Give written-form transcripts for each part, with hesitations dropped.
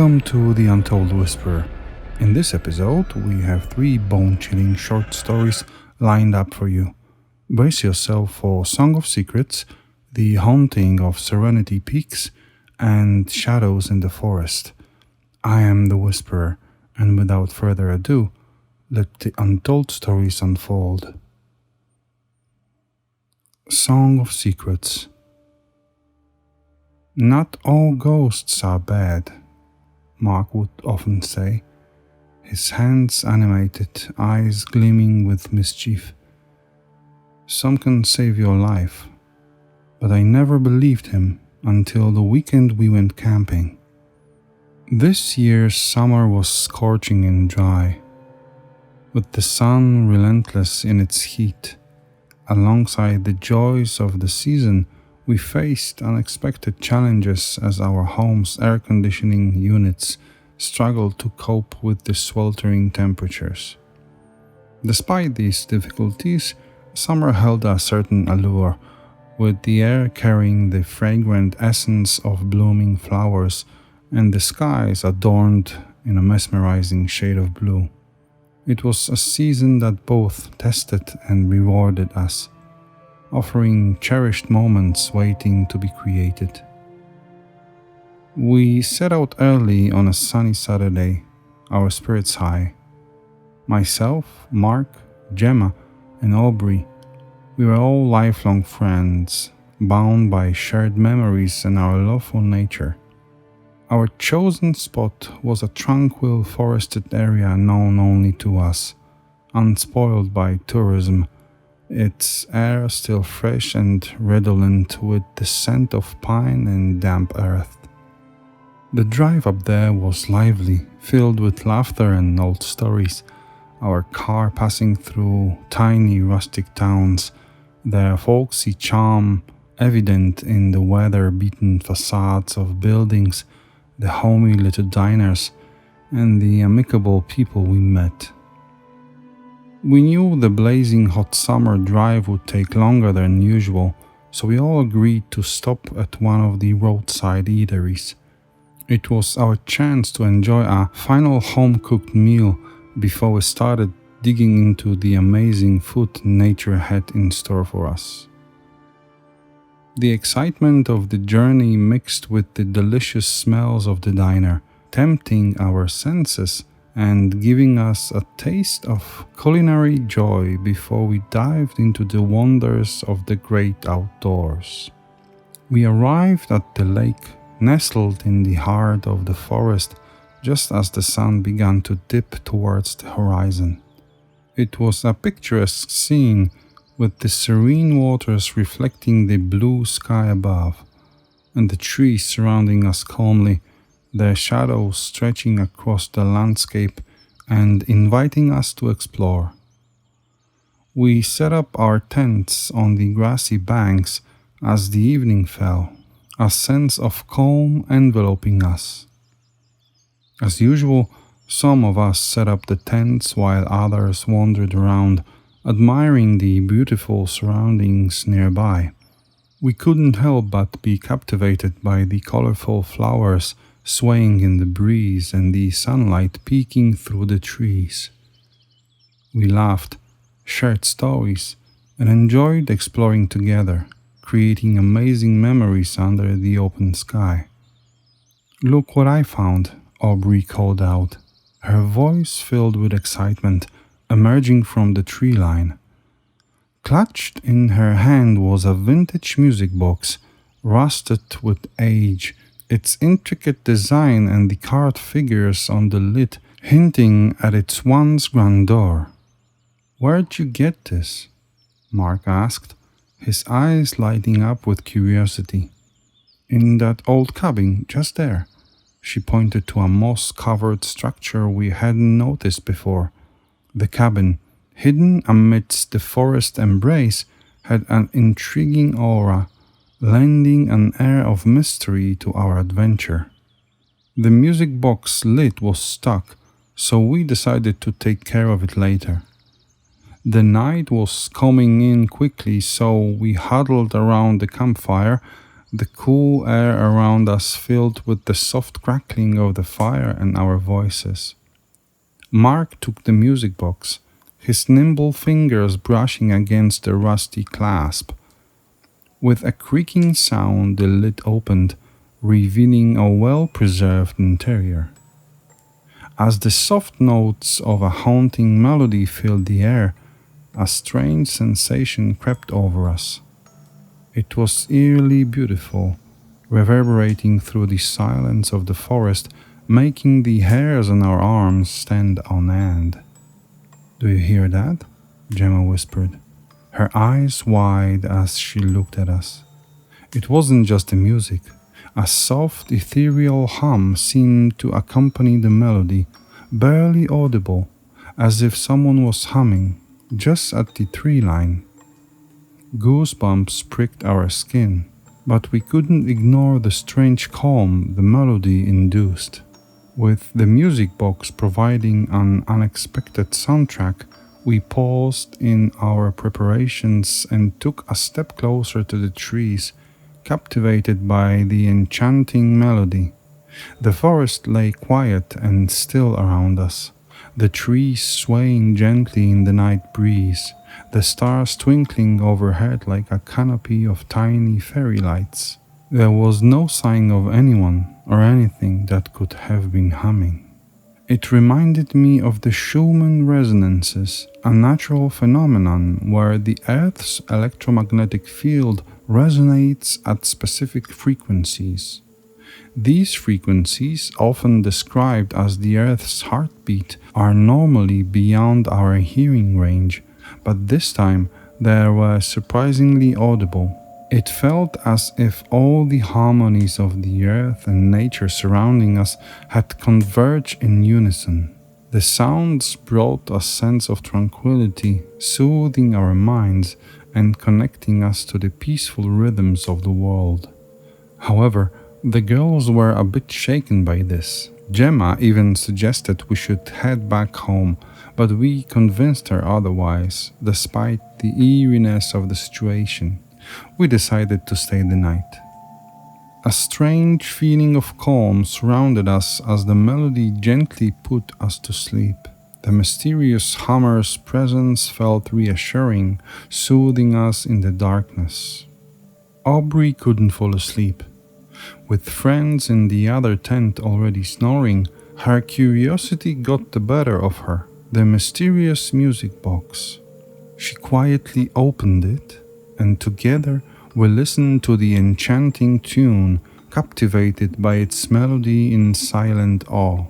Welcome to the Untold Whisperer. In this episode, we have 3 bone-chilling short stories lined up for you. Brace yourself for Song of Secrets, The Haunting of Serenity Peaks, and Shadows in the Forest. I am the Whisperer, and without further ado, let the untold stories unfold. Song of Secrets. Not all ghosts are bad, Mark would often say, his hands animated, eyes gleaming with mischief. Some can save your life, but I never believed him until the weekend we went camping. This year's summer was scorching and dry, with the sun relentless in its heat. Alongside the joys of the season, we faced unexpected challenges as our home's air conditioning units struggled to cope with the sweltering temperatures. Despite these difficulties, summer held a certain allure, with the air carrying the fragrant essence of blooming flowers and the skies adorned in a mesmerizing shade of blue. It was a season that both tested and rewarded us, offering cherished moments waiting to be created. We set out early on a sunny Saturday, our spirits high. Myself, Mark, Gemma, and Aubrey, we were all lifelong friends, bound by shared memories and our love for nature. Our chosen spot was a tranquil forested area known only to us, unspoiled by tourism, its air still fresh and redolent with the scent of pine and damp earth. The drive up there was lively, filled with laughter and old stories, our car passing through tiny rustic towns, their folksy charm evident in the weather-beaten facades of buildings, the homey little diners, and the amicable people we met. We knew the blazing hot summer drive would take longer than usual, so we all agreed to stop at one of the roadside eateries. It was our chance to enjoy a final home-cooked meal before we started digging into the amazing food nature had in store for us. The excitement of the journey mixed with the delicious smells of the diner, tempting our senses and giving us a taste of culinary joy before we dived into the wonders of the great outdoors. We arrived at the lake, nestled in the heart of the forest just as the sun began to dip towards the horizon. It was a picturesque scene, with the serene waters reflecting the blue sky above, and the trees surrounding us calmly, their shadows stretching across the landscape and inviting us to explore. We set up our tents on the grassy banks as the evening fell, a sense of calm enveloping us. As usual, some of us set up the tents while others wandered around, admiring the beautiful surroundings nearby. We couldn't help but be captivated by the colorful flowers swaying in the breeze and the sunlight peeking through the trees. We laughed, shared stories, and enjoyed exploring together, creating amazing memories under the open sky. "Look what I found," Aubrey called out, her voice filled with excitement, emerging from the tree line. Clutched in her hand was a vintage music box, rusted with age, its intricate design and the carved figures on the lid hinting at its once grandeur. "Where'd you get this?" Mark asked, his eyes lighting up with curiosity. "In that old cabin, just there." She pointed to a moss-covered structure we hadn't noticed before. The cabin, hidden amidst the forest embrace, had an intriguing aura, lending an air of mystery to our adventure. The music box lid was stuck, so we decided to take care of it later. The night was coming in quickly, so we huddled around the campfire, the cool air around us filled with the soft crackling of the fire and our voices. Mark took the music box, his nimble fingers brushing against the rusty clasp. With a creaking sound, the lid opened, revealing a well preserved interior. As the soft notes of a haunting melody filled the air, a strange sensation crept over us. It was eerily beautiful, reverberating through the silence of the forest, making the hairs on our arms stand on end. "Do you hear that?" Gemma whispered, her eyes wide as she looked at us. It wasn't just the music. A soft, ethereal hum seemed to accompany the melody, barely audible, as if someone was humming, just at the tree line. Goosebumps pricked our skin, but we couldn't ignore the strange calm the melody induced. With the music box providing an unexpected soundtrack, we paused in our preparations and took a step closer to the trees, captivated by the enchanting melody. The forest lay quiet and still around us, the trees swaying gently in the night breeze, the stars twinkling overhead like a canopy of tiny fairy lights. There was no sign of anyone or anything that could have been humming. It reminded me of the Schumann resonances, a natural phenomenon where the Earth's electromagnetic field resonates at specific frequencies. These frequencies, often described as the Earth's heartbeat, are normally beyond our hearing range, but this time they were surprisingly audible. It felt as if all the harmonies of the earth and nature surrounding us had converged in unison. The sounds brought a sense of tranquility, soothing our minds and connecting us to the peaceful rhythms of the world. However, the girls were a bit shaken by this. Gemma even suggested we should head back home, but we convinced her otherwise, despite the eeriness of the situation. We decided to stay the night. A strange feeling of calm surrounded us as the melody gently put us to sleep. The mysterious hummer's presence felt reassuring, soothing us in the darkness. Aubrey couldn't fall asleep. With friends in the other tent already snoring, her curiosity got the better of her. The mysterious music box. She quietly opened it, and together we listened to the enchanting tune, captivated by its melody in silent awe.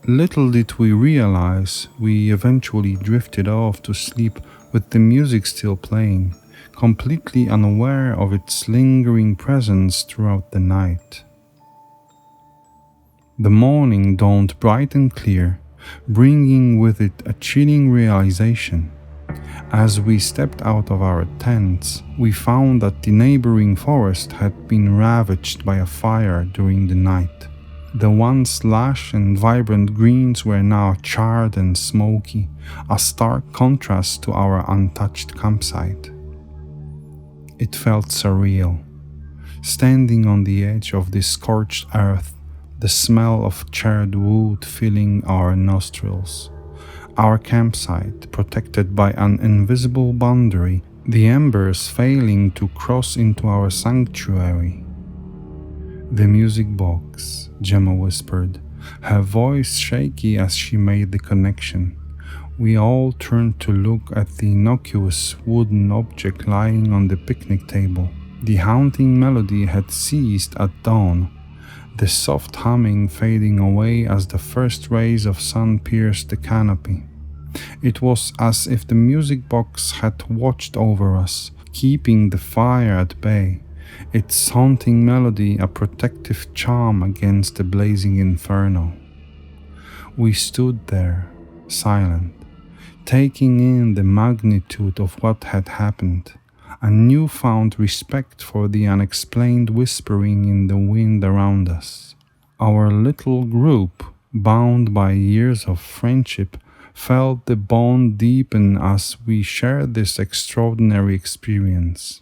Little did we realize, we eventually drifted off to sleep with the music still playing, completely unaware of its lingering presence throughout the night. The morning dawned bright and clear, bringing with it a chilling realization. As we stepped out of our tents, we found that the neighboring forest had been ravaged by a fire during the night. The once lush and vibrant greens were now charred and smoky, a stark contrast to our untouched campsite. It felt surreal. Standing on the edge of this scorched earth, the smell of charred wood filling our nostrils. Our campsite protected by an invisible boundary, the embers failing to cross into our sanctuary. "The music box," Gemma whispered, her voice shaky as she made the connection. We all turned to look at the innocuous wooden object lying on the picnic table. The haunting melody had ceased at dawn, the soft humming fading away as the first rays of sun pierced the canopy. It was as if the music box had watched over us, keeping the fire at bay, its haunting melody a protective charm against the blazing inferno. We stood there, silent, taking in the magnitude of what had happened, a newfound respect for the unexplained whispering in the wind around us. Our little group, bound by years of friendship, felt the bond deepen as we shared this extraordinary experience.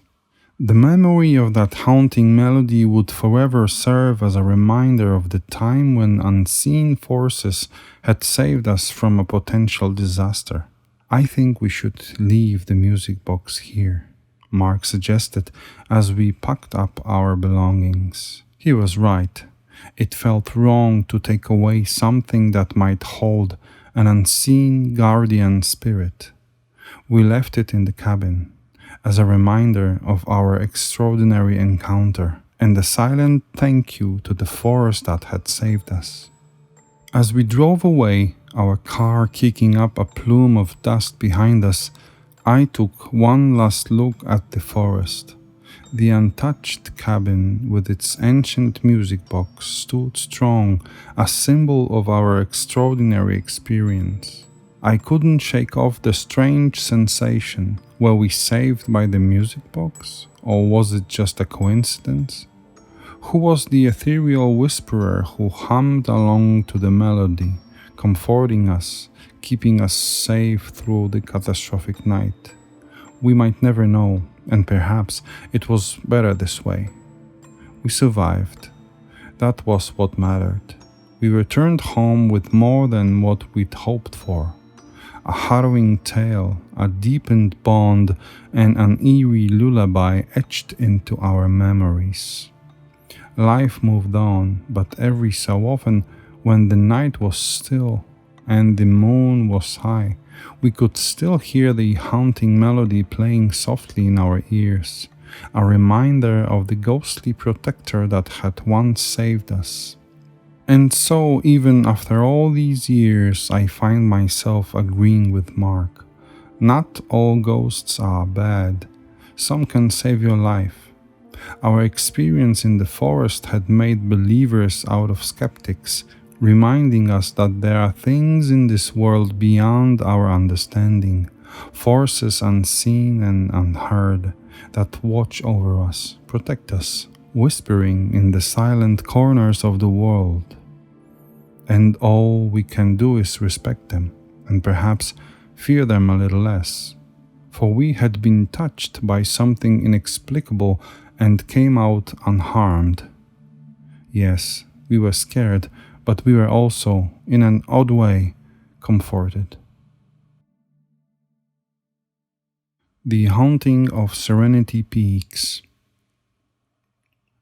The memory of that haunting melody would forever serve as a reminder of the time when unseen forces had saved us from a potential disaster. I think we should leave the music box here, Mark suggested as we packed up our belongings. He was right. It felt wrong to take away something that might hold an unseen guardian spirit. We left it in the cabin as a reminder of our extraordinary encounter and a silent thank you to the force that had saved us. As we drove away, our car kicking up a plume of dust behind us, I took one last look at the forest. The untouched cabin with its ancient music box stood strong, a symbol of our extraordinary experience. I couldn't shake off the strange sensation. Were we saved by the music box? Or was it just a coincidence? Who was the ethereal whisperer who hummed along to the melody, comforting us, keeping us safe through the catastrophic night? We might never know, and perhaps it was better this way. We survived. That was what mattered. We returned home with more than what we'd hoped for. A harrowing tale, a deepened bond, and an eerie lullaby etched into our memories. Life moved on, but every so often, when the night was still and the moon was high, we could still hear the haunting melody playing softly in our ears, a reminder of the ghostly protector that had once saved us. And so, even after all these years, I find myself agreeing with Mark. Not all ghosts are bad. Some can save your life. Our experience in the forest had made believers out of skeptics, reminding us that there are things in this world beyond our understanding, forces unseen and unheard, that watch over us, protect us, whispering in the silent corners of the world. And all we can do is respect them, and perhaps fear them a little less. For we had been touched by something inexplicable and came out unharmed. Yes, we were scared, but we were also, in an odd way, comforted. The Haunting of Serenity Peaks.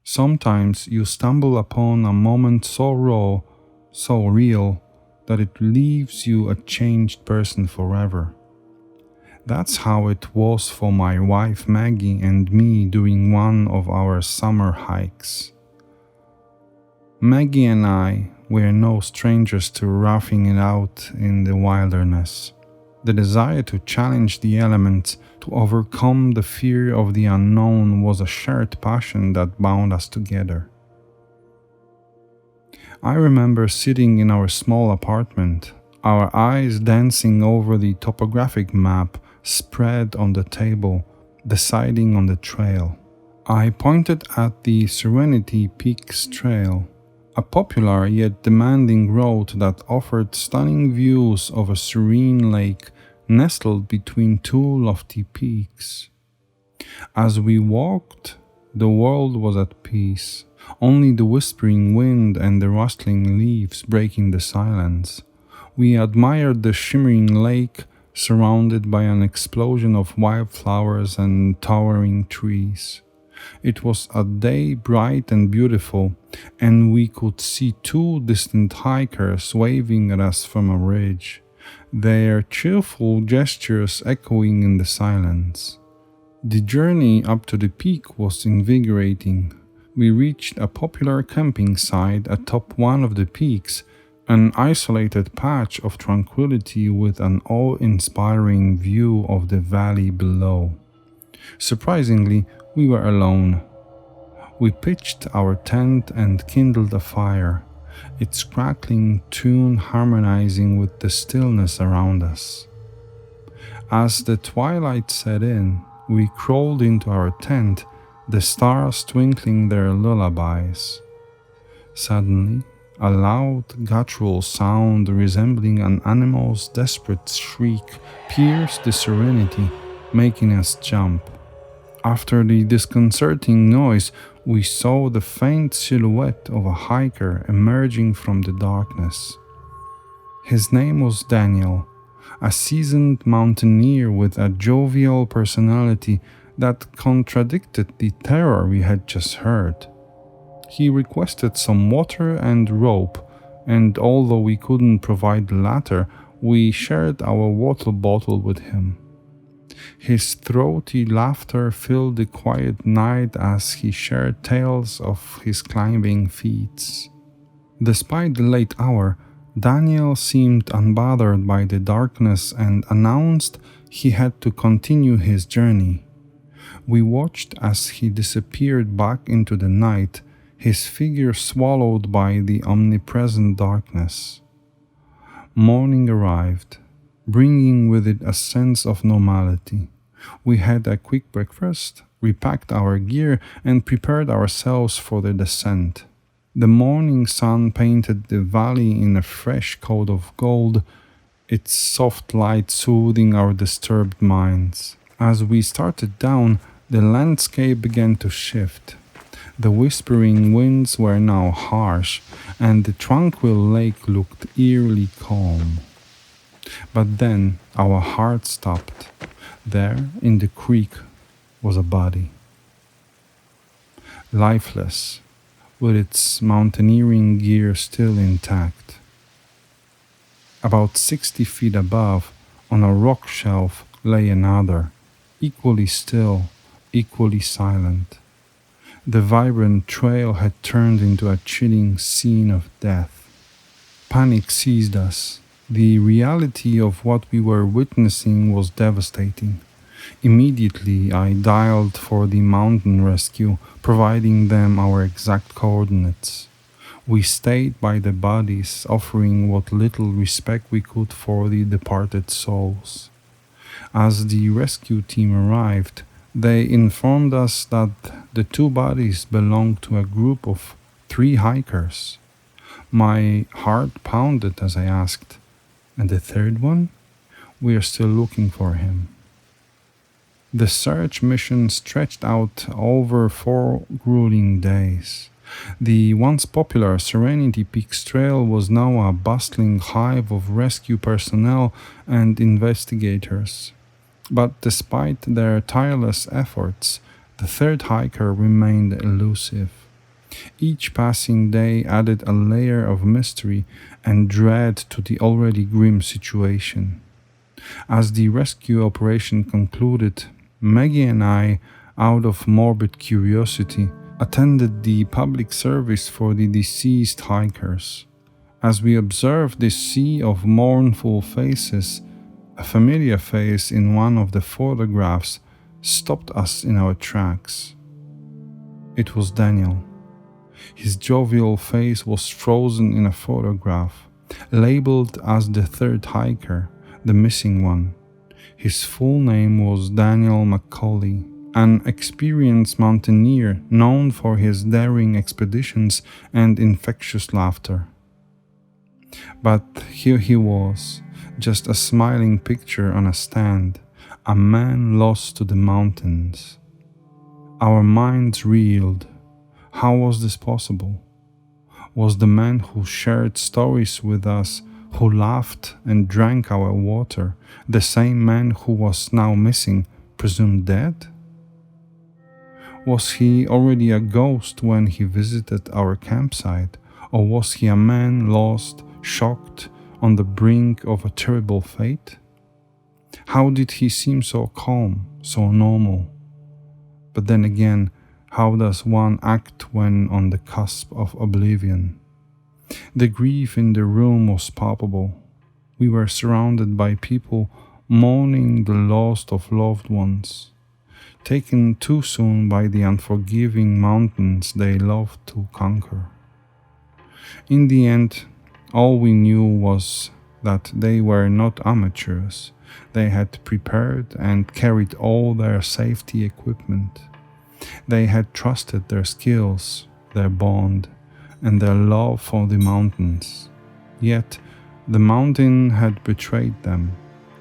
Sometimes you stumble upon a moment so raw, so real, that it leaves you a changed person forever. That's how it was for my wife Maggie and me during one of our summer hikes. Maggie and I were no strangers to roughing it out in the wilderness. The desire to challenge the elements, to overcome the fear of the unknown, was a shared passion that bound us together. I remember sitting in our small apartment, our eyes dancing over the topographic map spread on the table, deciding on the trail. I pointed at the Serenity Peaks Trail, a popular yet demanding road that offered stunning views of a serene lake nestled between two lofty peaks. As we walked, the world was at peace, only the whispering wind and the rustling leaves breaking the silence. We admired the shimmering lake, surrounded by an explosion of wildflowers and towering trees. It was a day bright and beautiful, and we could see two distant hikers waving at us from a ridge, their cheerful gestures echoing in the silence. The journey up to the peak was invigorating. We reached a popular camping site atop one of the peaks, an isolated patch of tranquility with an awe-inspiring view of the valley below. Surprisingly, we were alone. We pitched our tent and kindled a fire, its crackling tune harmonizing with the stillness around us. As the twilight set in, we crawled into our tent, the stars twinkling their lullabies. Suddenly, a loud guttural sound resembling an animal's desperate shriek pierced the serenity, making us jump. After the disconcerting noise, we saw the faint silhouette of a hiker emerging from the darkness. His name was Daniel, a seasoned mountaineer with a jovial personality that contradicted the terror we had just heard. He requested some water and rope, and although we couldn't provide the latter, we shared our water bottle with him. His throaty laughter filled the quiet night as he shared tales of his climbing feats. Despite the late hour, Daniel seemed unbothered by the darkness and announced he had to continue his journey. We watched as he disappeared back into the night, his figure swallowed by the omnipresent darkness. Morning arrived, bringing with it a sense of normality. We had a quick breakfast, repacked our gear, and prepared ourselves for the descent. The morning sun painted the valley in a fresh coat of gold, its soft light soothing our disturbed minds. As we started down, the landscape began to shift. The whispering winds were now harsh, and the tranquil lake looked eerily calm. But then our heart stopped. There, in the creek, was a body. Lifeless, with its mountaineering gear still intact. About 60 feet above, on a rock shelf, lay another, equally still, equally silent. The vibrant trail had turned into a chilling scene of death. Panic seized us. The reality of what we were witnessing was devastating. Immediately, I dialed for the mountain rescue, providing them our exact coordinates. We stayed by the bodies, offering what little respect we could for the departed souls. As the rescue team arrived, they informed us that the two bodies belonged to a group of 3 hikers. My heart pounded as I asked, "And the third one?" "We are still looking for him." The search mission stretched out over 4 grueling days. The once popular Serenity Peaks trail was now a bustling hive of rescue personnel and investigators. But despite their tireless efforts, the third hiker remained elusive. Each passing day added a layer of mystery and dread to the already grim situation. As the rescue operation concluded, Maggie and I, out of morbid curiosity, attended the public service for the deceased hikers. As we observed this sea of mournful faces, a familiar face in one of the photographs stopped us in our tracks. It was Daniel. His jovial face was frozen in a photograph, labeled as the third hiker, the missing one. His full name was Daniel McCauley, an experienced mountaineer known for his daring expeditions and infectious laughter. But here he was, just a smiling picture on a stand, a man lost to the mountains. Our minds reeled. How was this possible? Was the man who shared stories with us, who laughed and drank our water, the same man who was now missing, presumed dead? Was he already a ghost when he visited our campsite, or was he a man lost, shocked, on the brink of a terrible fate? How did he seem so calm, so normal? But then again, how does one act when on the cusp of oblivion? The grief in the room was palpable. We were surrounded by people mourning the loss of loved ones, taken too soon by the unforgiving mountains they loved to conquer. In the end, all we knew was that they were not amateurs. They had prepared and carried all their safety equipment. They had trusted their skills, their bond, and their love for the mountains. Yet the mountain had betrayed them,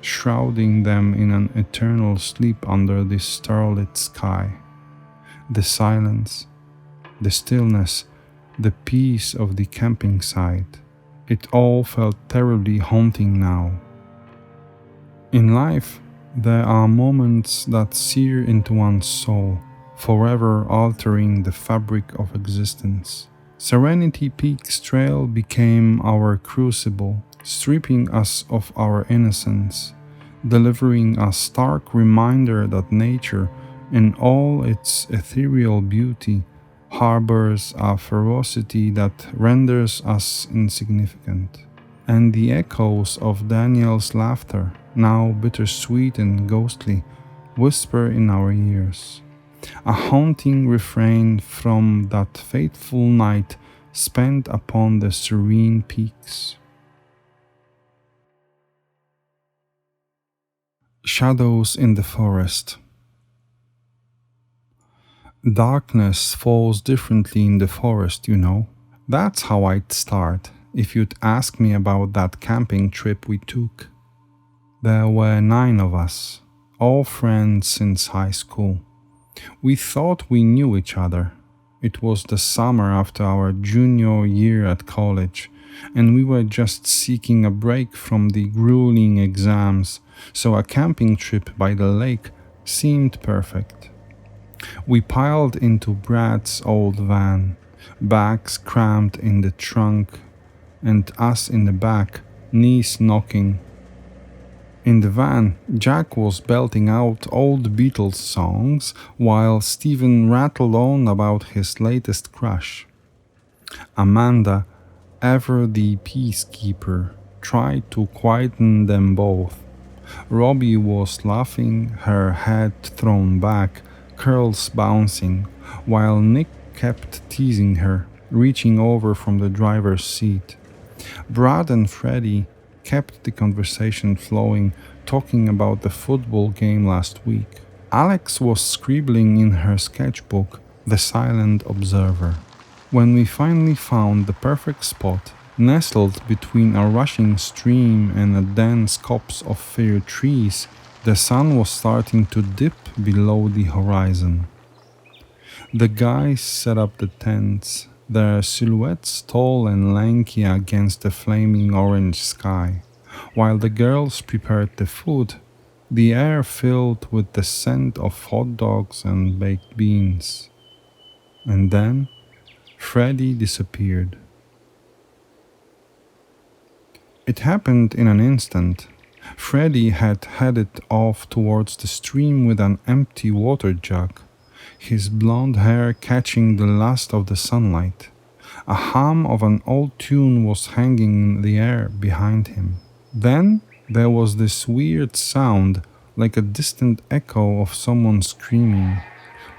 shrouding them in an eternal sleep under the starlit sky. The silence, the stillness, the peace of the camping site. It all felt terribly haunting now. In life, there are moments that sear into one's soul, forever altering the fabric of existence. Serenity Peaks Trail became our crucible, stripping us of our innocence, delivering a stark reminder that nature, in all its ethereal beauty, harbors a ferocity that renders us insignificant. And the echoes of Daniel's laughter, now bittersweet and ghostly, whisper in our ears. A haunting refrain from that fateful night spent upon the serene peaks. Shadows in the forest. Darkness falls differently in the forest, you know. That's how I'd start if you'd ask me about that camping trip we took. There were 9 of us, all friends since high school. We thought we knew each other. It was the summer after our junior year at college, and we were just seeking a break from the grueling exams, so a camping trip by the lake seemed perfect. We piled into Brad's old van, bags crammed in the trunk, and us in the back, knees knocking. In the van, Jack was belting out old Beatles songs while Stephen rattled on about his latest crush. Amanda, ever the peacekeeper, tried to quieten them both. Robbie was laughing, her head thrown back, curls bouncing, while Nick kept teasing her, reaching over from the driver's seat. Brad and Freddie kept the conversation flowing, talking about the football game last week. Alex was scribbling in her sketchbook, The Silent Observer. When we finally found the perfect spot, nestled between a rushing stream and a dense copse of fir trees, the sun was starting to dip below the horizon. The guys set up the tents, their silhouettes tall and lanky against the flaming orange sky, while the girls prepared the food, the air filled with the scent of hot dogs and baked beans. And then Freddie disappeared. It happened in an instant. Freddie had headed off towards the stream with an empty water jug, his blonde hair catching the last of the sunlight. A hum of an old tune was hanging in the air behind him. Then there was this weird sound, like a distant echo of someone screaming.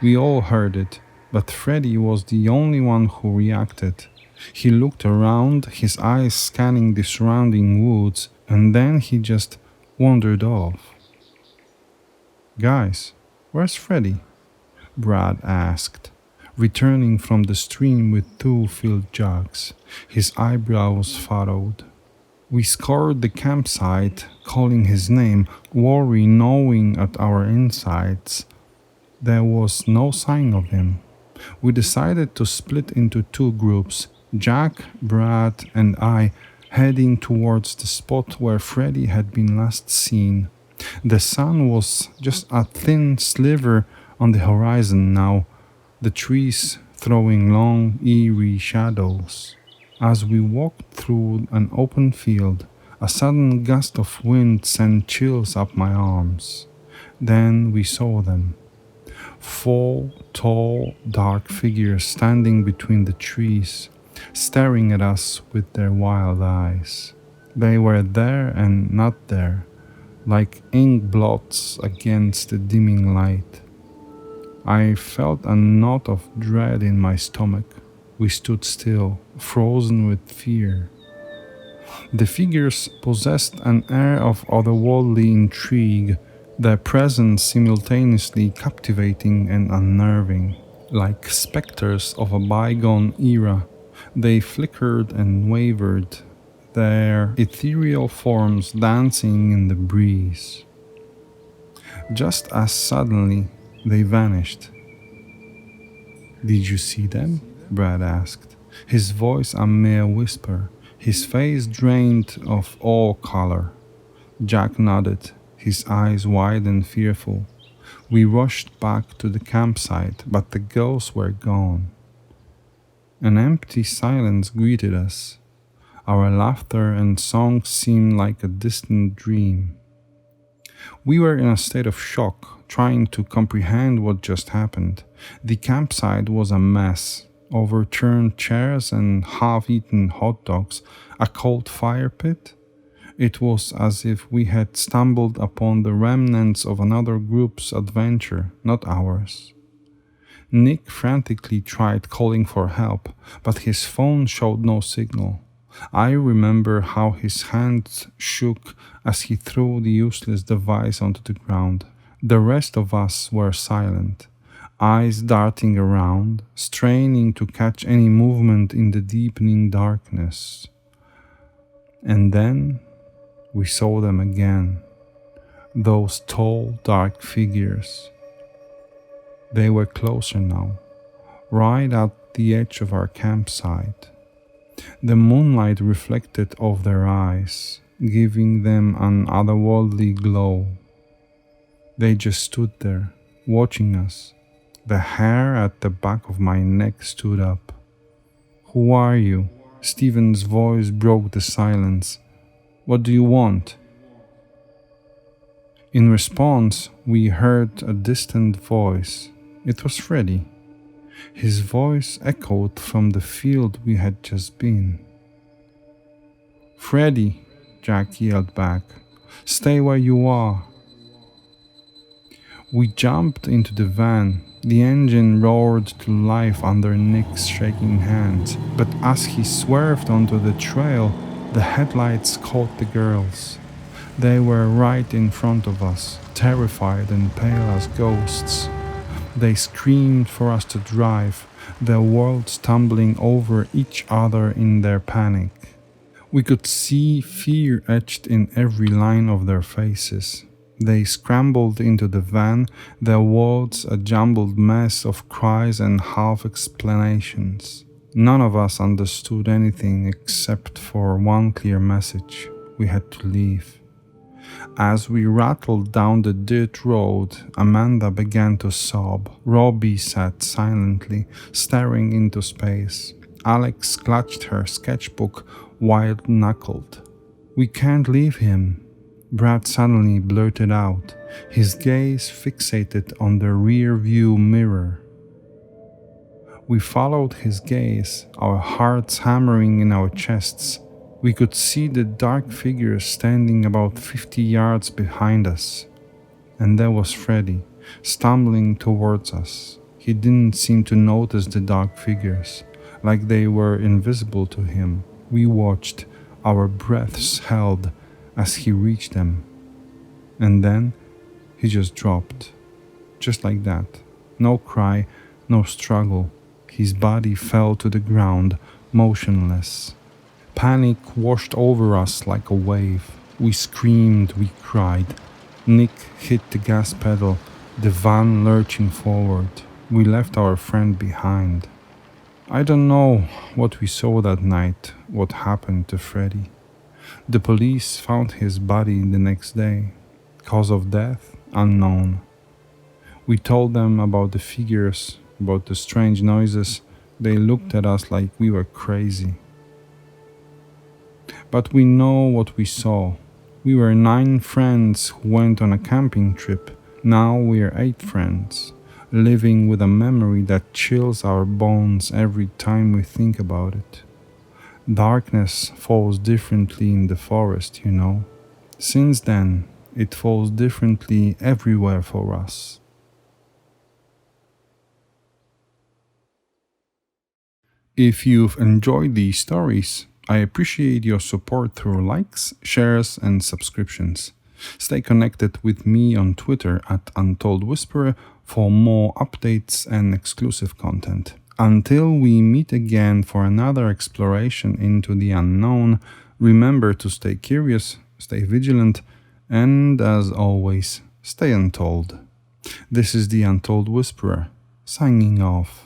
We all heard it, but Freddie was the only one who reacted. He looked around, his eyes scanning the surrounding woods, and then he just wandered off. "Guys, where's Freddie?" Brad asked, returning from the stream with 2 filled jugs, his eyebrows furrowed. We scoured the campsite, calling his name, worry gnawing at our insides. There was no sign of him. We decided to split into 2 groups, Jack, Brad, and I, heading towards the spot where Freddie had been last seen. The sun was just a thin sliver on the horizon now, the trees throwing long, eerie shadows. As we walked through an open field, a sudden gust of wind sent chills up my arms. Then we saw them. 4 tall, dark figures standing between the trees, staring at us with their wild eyes. They were there and not there, like ink blots against the dimming light. I felt a knot of dread in my stomach. We stood still, frozen with fear. The figures possessed an air of otherworldly intrigue, their presence simultaneously captivating and unnerving. Like specters of a bygone era, they flickered and wavered, their ethereal forms dancing in the breeze. Just as suddenly, they vanished. "Did you see them?" Brad asked, his voice a mere whisper, his face drained of all color. Jack nodded, his eyes wide and fearful. We rushed back to the campsite, but the ghosts were gone. An empty silence greeted us. Our laughter and songs seemed like a distant dream. We were in a state of shock, trying to comprehend what just happened. The campsite was a mess. Overturned chairs and half-eaten hot dogs, a cold fire pit. It was as if we had stumbled upon the remnants of another group's adventure, not ours. Nick frantically tried calling for help, but his phone showed no signal. I remember how his hands shook as he threw the useless device onto the ground. The rest of us were silent, eyes darting around, straining to catch any movement in the deepening darkness. And then we saw them again, those tall, dark figures. They were closer now, right at the edge of our campsite. The moonlight reflected off their eyes, giving them an otherworldly glow. They just stood there, watching us. The hair at the back of my neck stood up. "Who are you?" Stephen's voice broke the silence. "What do you want?" In response, we heard a distant voice. It was Freddy. His voice echoed from the field we had just been. "Freddy," Jack yelled back, "stay where you are." We jumped into the van. The engine roared to life under Nick's shaking hands, but as he swerved onto the trail, the headlights caught the girls. They were right in front of us, terrified and pale as ghosts. They screamed for us to drive, their worlds tumbling over each other in their panic. We could see fear etched in every line of their faces. They scrambled into the van, their words a jumbled mess of cries and half-explanations. None of us understood anything except for one clear message: we had to leave. As we rattled down the dirt road, Amanda began to sob. Robbie sat silently, staring into space. Alex clutched her sketchbook, white-knuckled. "We can't leave him," Brad suddenly blurted out, his gaze fixated on the rear-view mirror. We followed his gaze, our hearts hammering in our chests. We could see the dark figure standing about 50 yards behind us. And there was Freddy, stumbling towards us. He didn't seem to notice the dark figures, like they were invisible to him. We watched, our breaths held, as he reached them. And then he just dropped. Just like that. No cry, no struggle. His body fell to the ground, motionless. Panic washed over us like a wave. We screamed, we cried. Nick hit the gas pedal, the van lurching forward. We left our friend behind. I don't know what we saw that night, what happened to Freddy. The police found his body the next day. Cause of death? Unknown. We told them about the figures, about the strange noises. They looked at us like we were crazy. But we know what we saw. We were 9 friends who went on a camping trip. Now we are 8 friends, living with a memory that chills our bones every time we think about it. Darkness falls differently in the forest, you know. Since then, it falls differently everywhere for us. If you've enjoyed these stories, I appreciate your support through likes, shares, and subscriptions. Stay connected with me on Twitter at Untold Whisperer for more updates and exclusive content. Until we meet again for another exploration into the unknown, Remember to stay curious, stay vigilant, and as always, stay untold. This is the Untold Whisperer, signing off.